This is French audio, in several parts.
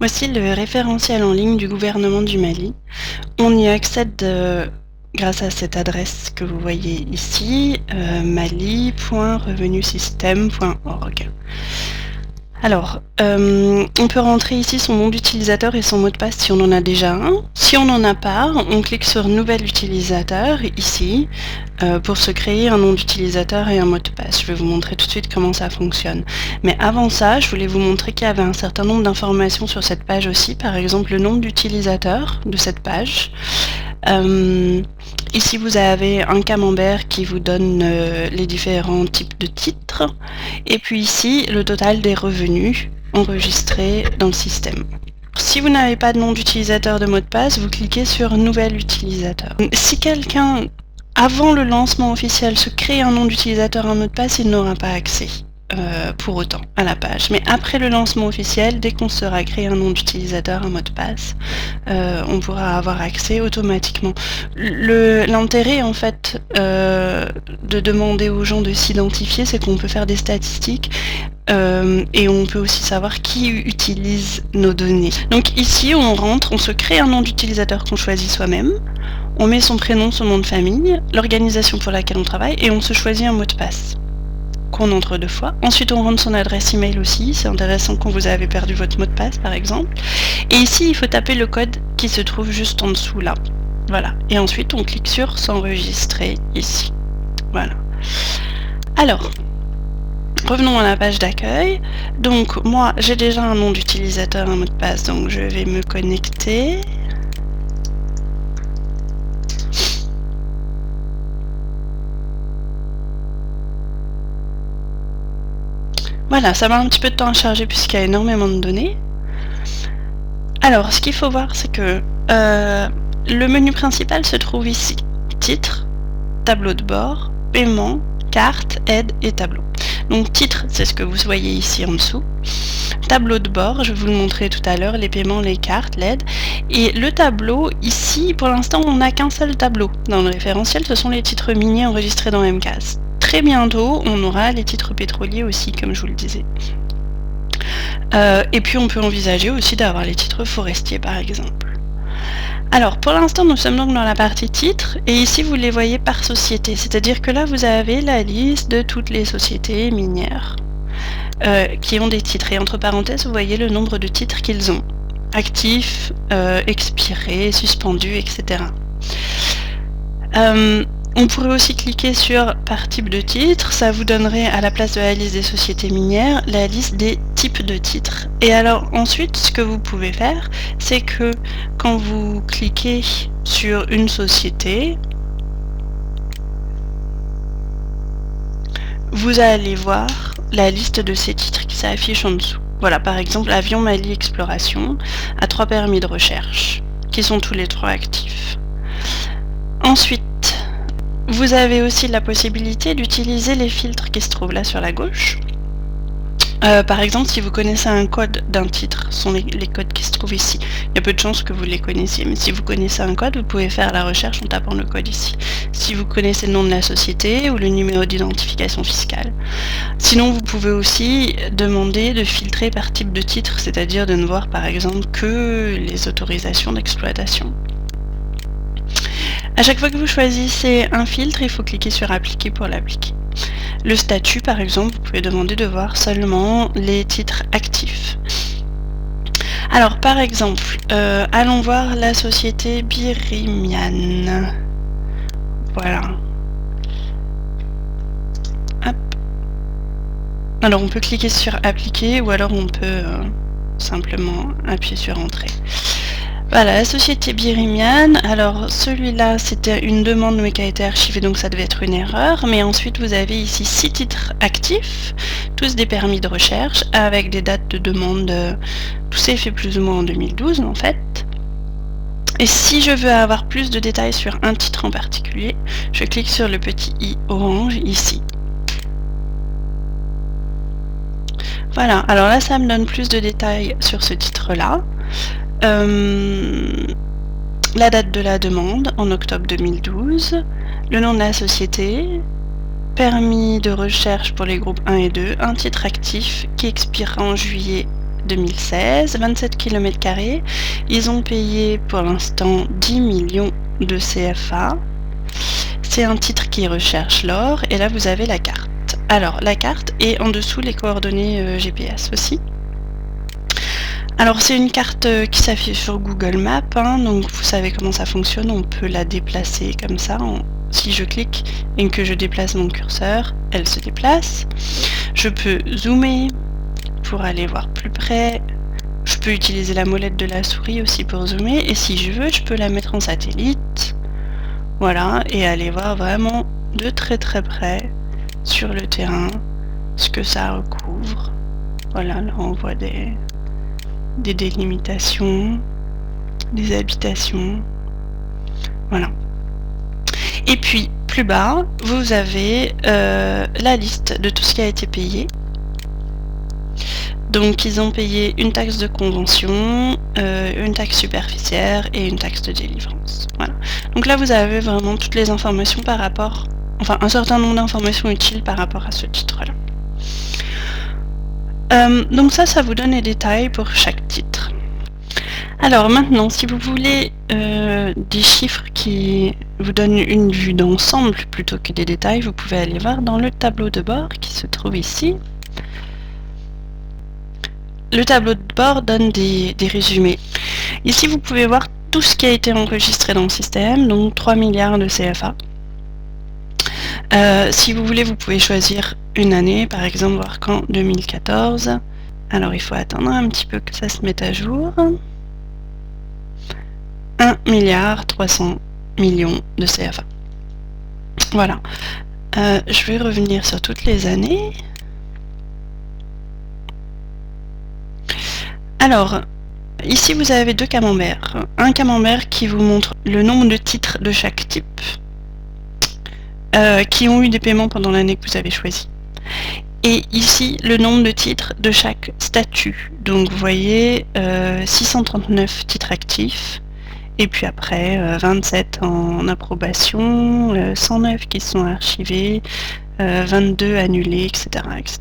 Voici le référentiel en ligne du gouvernement du Mali. On y accède grâce à cette adresse que vous voyez ici, mali.revenusystem.org. Alors, on peut rentrer ici son nom d'utilisateur et son mot de passe si on en a déjà un. Si on n'en a pas, on clique sur Nouvel utilisateur, ici, pour se créer un nom d'utilisateur et un mot de passe. Je vais vous montrer tout de suite comment ça fonctionne. Mais avant ça, je voulais vous montrer qu'il y avait un certain nombre d'informations sur cette page aussi, par exemple le nombre d'utilisateurs de cette page. Ici, vous avez un camembert qui vous donne les différents types de titres. Et puis ici, le total des revenus enregistrés dans le système. Si vous n'avez pas de nom d'utilisateur de mot de passe, vous cliquez sur Nouvel utilisateur. Si quelqu'un, avant le lancement officiel, se crée un nom d'utilisateur, un mot de passe, il n'aura pas accès. Pour autant à la page. Mais après le lancement officiel, dès qu'on sera créé un nom d'utilisateur, un mot de passe, on pourra avoir accès automatiquement. L'intérêt en fait de demander aux gens de s'identifier, c'est qu'on peut faire des statistiques et on peut aussi savoir qui utilise nos données. Donc ici on rentre, on se crée un nom d'utilisateur qu'on choisit soi-même, on met son prénom, son nom de famille, l'organisation pour laquelle on travaille et on se choisit un mot de passe qu'on entre 2 fois. Ensuite, on rentre son adresse email aussi. C'est intéressant quand vous avez perdu votre mot de passe, par exemple. Et ici, il faut taper le code qui se trouve juste en dessous, là. Voilà. Et ensuite, on clique sur s'enregistrer, ici. Voilà. Alors, revenons à la page d'accueil. Donc, moi, j'ai déjà un nom d'utilisateur, un mot de passe, donc je vais me connecter. Voilà, ça met un petit peu de temps à charger puisqu'il y a énormément de données. Alors, ce qu'il faut voir, c'est que le menu principal se trouve ici. Titre, tableau de bord, paiement, carte, aide et tableau. Donc titre, c'est ce que vous voyez ici en dessous. Tableau de bord, je vais vous le montrer tout à l'heure, les paiements, les cartes, l'aide. Et le tableau, ici, pour l'instant, on n'a qu'un seul tableau. Dans le référentiel, ce sont les titres miniers enregistrés dans MCAS. Très bientôt, on aura les titres pétroliers aussi, comme je vous le disais. Et puis on peut envisager aussi d'avoir les titres forestiers par exemple. Alors pour l'instant nous sommes donc dans la partie titres et ici vous les voyez par société, c'est-à-dire que là vous avez la liste de toutes les sociétés minières qui ont des titres et entre parenthèses vous voyez le nombre de titres qu'ils ont, actifs, expirés, suspendus, etc. On pourrait aussi cliquer sur par type de titre, ça vous donnerait à la place de la liste des sociétés minières, la liste des types de titres. Et alors ensuite, ce que vous pouvez faire, c'est que quand vous cliquez sur une société, vous allez voir la liste de ces titres qui s'affiche en dessous. Voilà, par exemple, Avion Mali Exploration a 3 permis de recherche, qui sont tous les 3 actifs. Ensuite, vous avez aussi la possibilité d'utiliser les filtres qui se trouvent là sur la gauche. Par exemple, si vous connaissez un code d'un titre, ce sont les codes qui se trouvent ici. Il y a peu de chances que vous les connaissiez, mais si vous connaissez un code, vous pouvez faire la recherche en tapant le code ici. Si vous connaissez le nom de la société ou le numéro d'identification fiscale. Sinon, vous pouvez aussi demander de filtrer par type de titre, c'est-à-dire de ne voir par exemple que les autorisations d'exploitation. À chaque fois que vous choisissez un filtre, il faut cliquer sur appliquer pour l'appliquer. Le statut, par exemple, vous pouvez demander de voir seulement les titres actifs. Alors, par exemple, allons voir la société Birimian. Voilà. Hop. Alors, on peut cliquer sur appliquer ou alors on peut simplement appuyer sur entrée. Voilà, la société Birimian, alors celui-là c'était une demande mais qui a été archivée donc ça devait être une erreur, mais ensuite vous avez ici 6 titres actifs, tous des permis de recherche avec des dates de demande, tout s'est fait plus ou moins en 2012 en fait. Et si je veux avoir plus de détails sur un titre en particulier, je clique sur le petit i orange ici. Voilà, alors là ça me donne plus de détails sur ce titre-là. La date de la demande en octobre 2012, le nom de la société, permis de recherche pour les groupes 1 et 2, un titre actif qui expirera en juillet 2016, 27 km². Ils ont payé pour l'instant 10 millions de CFA. C'est un titre qui recherche l'or, et là vous avez la carte. Alors la carte et en dessous les coordonnées GPS aussi. Alors c'est une carte qui s'affiche sur Google Maps, hein, donc vous savez comment ça fonctionne, on peut la déplacer comme ça. Si je clique et que je déplace mon curseur, elle se déplace. Je peux zoomer pour aller voir plus près. Je peux utiliser la molette de la souris aussi pour zoomer, et si je veux, je peux la mettre en satellite. Voilà, et aller voir vraiment de très très près sur le terrain ce que ça recouvre. Voilà, là on voit des délimitations, des habitations. Voilà. Et puis, plus bas, vous avez la liste de tout ce qui a été payé. Donc, ils ont payé une taxe de convention, une taxe superficiaire et une taxe de délivrance. Voilà. Donc là, vous avez vraiment toutes les informations par rapport, enfin, un certain nombre d'informations utiles par rapport à ce titre-là. Donc ça vous donne les détails pour chaque titre. Alors maintenant, si vous voulez des chiffres qui vous donnent une vue d'ensemble plutôt que des détails, vous pouvez aller voir dans le tableau de bord qui se trouve ici. Le tableau de bord donne des résumés. Ici, vous pouvez voir tout ce qui a été enregistré dans le système, donc 3 milliards de CFA. Si vous voulez, vous pouvez choisir une année, par exemple, voir qu'en 2014. Alors, il faut attendre un petit peu que ça se mette à jour. 1 milliard 300 millions de CFA. Voilà. Je vais revenir sur toutes les années. Alors, ici vous avez deux camemberts. Un camembert qui vous montre le nombre de titres de chaque type qui ont eu des paiements pendant l'année que vous avez choisi. Et ici, le nombre de titres de chaque statut. Donc vous voyez 639 titres actifs, et puis après 27 en approbation, 109 qui sont archivés, 22 annulés, etc., etc.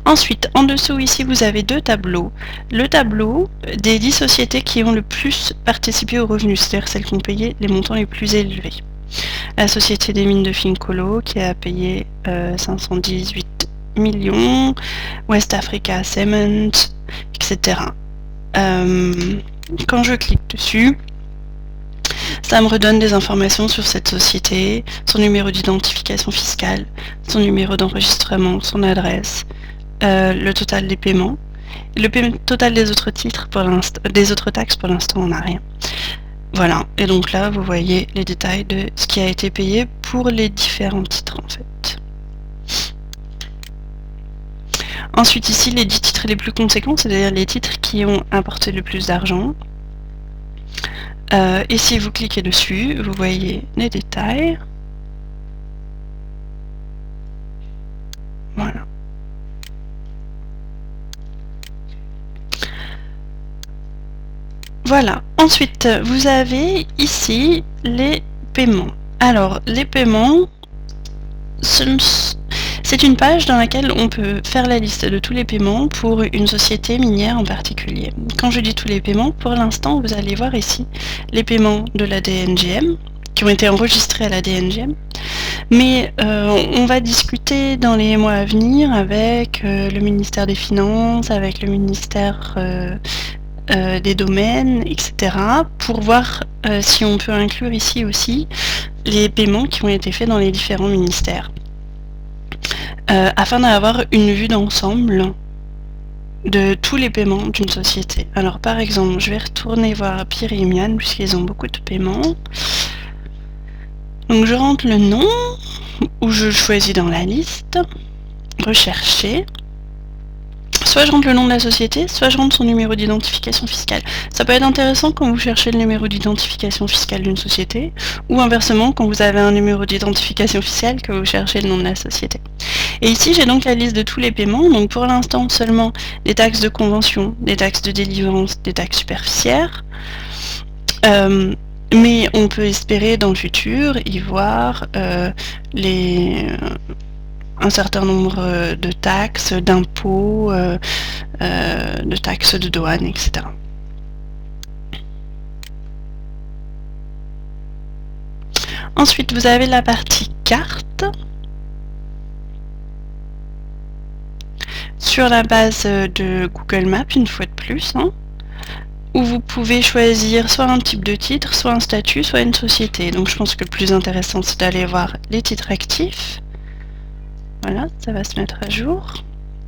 Ensuite, en dessous ici, vous avez deux tableaux. Le tableau des 10 sociétés qui ont le plus participé aux revenus, c'est-à-dire celles qui ont payé les montants les plus élevés. La Société des mines de Fincolo qui a payé 518 millions, West Africa Cement, etc. Quand je clique dessus, ça me redonne des informations sur cette société, son numéro d'identification fiscale, son numéro d'enregistrement, son adresse, le total des paiements. Le total des autres titres, des autres taxes, pour l'instant, on n'a rien. Voilà, et donc là, vous voyez les détails de ce qui a été payé pour les différents titres, en fait. Ensuite, ici, les 10 titres les plus conséquents, c'est-à-dire les titres qui ont apporté le plus d'argent. Et si vous cliquez dessus, vous voyez les détails. Voilà. Voilà. Ensuite, vous avez ici les paiements. Alors, les paiements, c'est une page dans laquelle on peut faire la liste de tous les paiements pour une société minière en particulier. Quand je dis tous les paiements, pour l'instant, vous allez voir ici les paiements de la DNGM, qui ont été enregistrés à la DNGM. Mais on va discuter dans les mois à venir avec le ministère des Finances, avec le ministère des Domaines, etc. pour voir si on peut inclure ici aussi les paiements qui ont été faits dans les différents ministères. Afin d'avoir une vue d'ensemble de tous les paiements d'une société. Alors par exemple, je vais retourner voir Pierre et Mian, puisqu'ils ont beaucoup de paiements. Donc je rentre le nom, ou je choisis dans la liste, rechercher. Soit je rentre le nom de la société, soit je rentre son numéro d'identification fiscale. Ça peut être intéressant quand vous cherchez le numéro d'identification fiscale d'une société, ou inversement quand vous avez un numéro d'identification fiscale que vous cherchez le nom de la société. Et ici j'ai donc la liste de tous les paiements, donc pour l'instant seulement des taxes de convention, des taxes de délivrance, des taxes superficiaires. Mais on peut espérer dans le futur y voir un certain nombre de taxes, d'impôts, de taxes de douane, etc. Ensuite, vous avez la partie carte. Sur la base de Google Maps, une fois de plus, hein, où vous pouvez choisir soit un type de titre, soit un statut, soit une société. Donc je pense que le plus intéressant, c'est d'aller voir les titres actifs. Voilà, ça va se mettre à jour.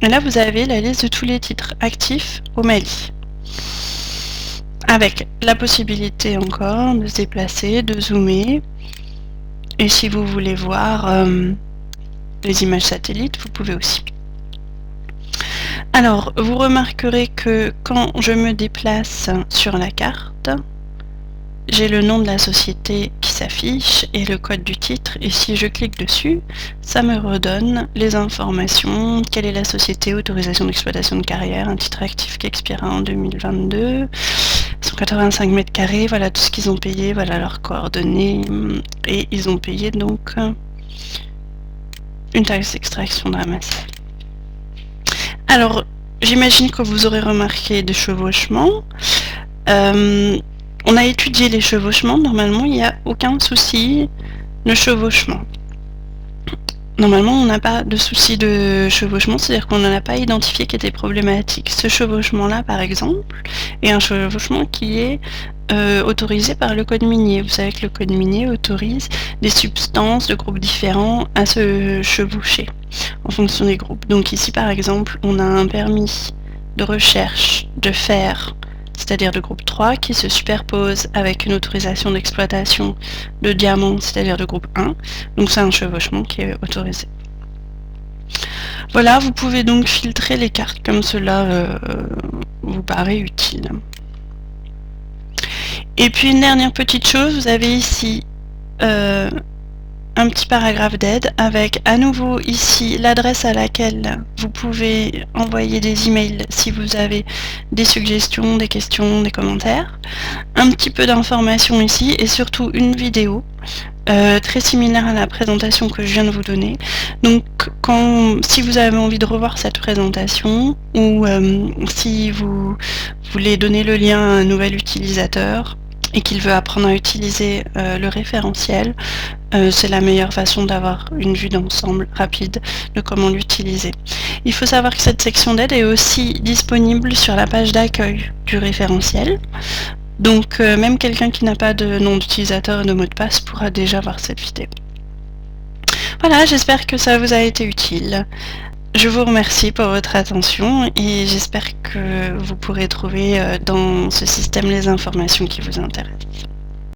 Et là, vous avez la liste de tous les titres actifs au Mali. Avec la possibilité encore de se déplacer, de zoomer. Et si vous voulez voir les images satellites, vous pouvez aussi. Alors, vous remarquerez que quand je me déplace sur la carte, j'ai le nom de la société qui s'affiche et le code du titre, et si je clique dessus, ça me redonne les informations, quelle est la société, autorisation d'exploitation de carrière, un titre actif qui expirera en 2022, 185 mètres carrés, voilà tout ce qu'ils ont payé, voilà leurs coordonnées, et ils ont payé donc une taxe d'extraction de ramassage. Alors, j'imagine que vous aurez remarqué des chevauchements. On a étudié les chevauchements, normalement il n'y a aucun souci de chevauchement. Normalement on n'a pas de souci de chevauchement, c'est-à-dire qu'on n'en a pas identifié qui était problématique. Ce chevauchement-là par exemple est un chevauchement qui est autorisé par le code minier. Vous savez que le code minier autorise des substances de groupes différents à se chevaucher en fonction des groupes. Donc ici par exemple on a un permis de recherche de fer, c'est-à-dire de groupe 3, qui se superpose avec une autorisation d'exploitation de diamant, c'est-à-dire de groupe 1. Donc c'est un chevauchement qui est autorisé. Voilà, vous pouvez donc filtrer les cartes comme cela vous paraît utile. Et puis une dernière petite chose, vous avez ici un petit paragraphe d'aide avec à nouveau ici l'adresse à laquelle vous pouvez envoyer des emails si vous avez des suggestions, des questions, des commentaires. Un petit peu d'informations ici et surtout une vidéo très similaire à la présentation que je viens de vous donner. Donc si vous avez envie de revoir cette présentation ou si vous voulez donner le lien à un nouvel utilisateur et qu'il veut apprendre à utiliser le référentiel, c'est la meilleure façon d'avoir une vue d'ensemble rapide de comment l'utiliser. Il faut savoir que cette section d'aide est aussi disponible sur la page d'accueil du référentiel. Donc même quelqu'un qui n'a pas de nom d'utilisateur et de mot de passe pourra déjà voir cette vidéo. Voilà, j'espère que ça vous a été utile. Je vous remercie pour votre attention et j'espère que vous pourrez trouver dans ce système les informations qui vous intéressent.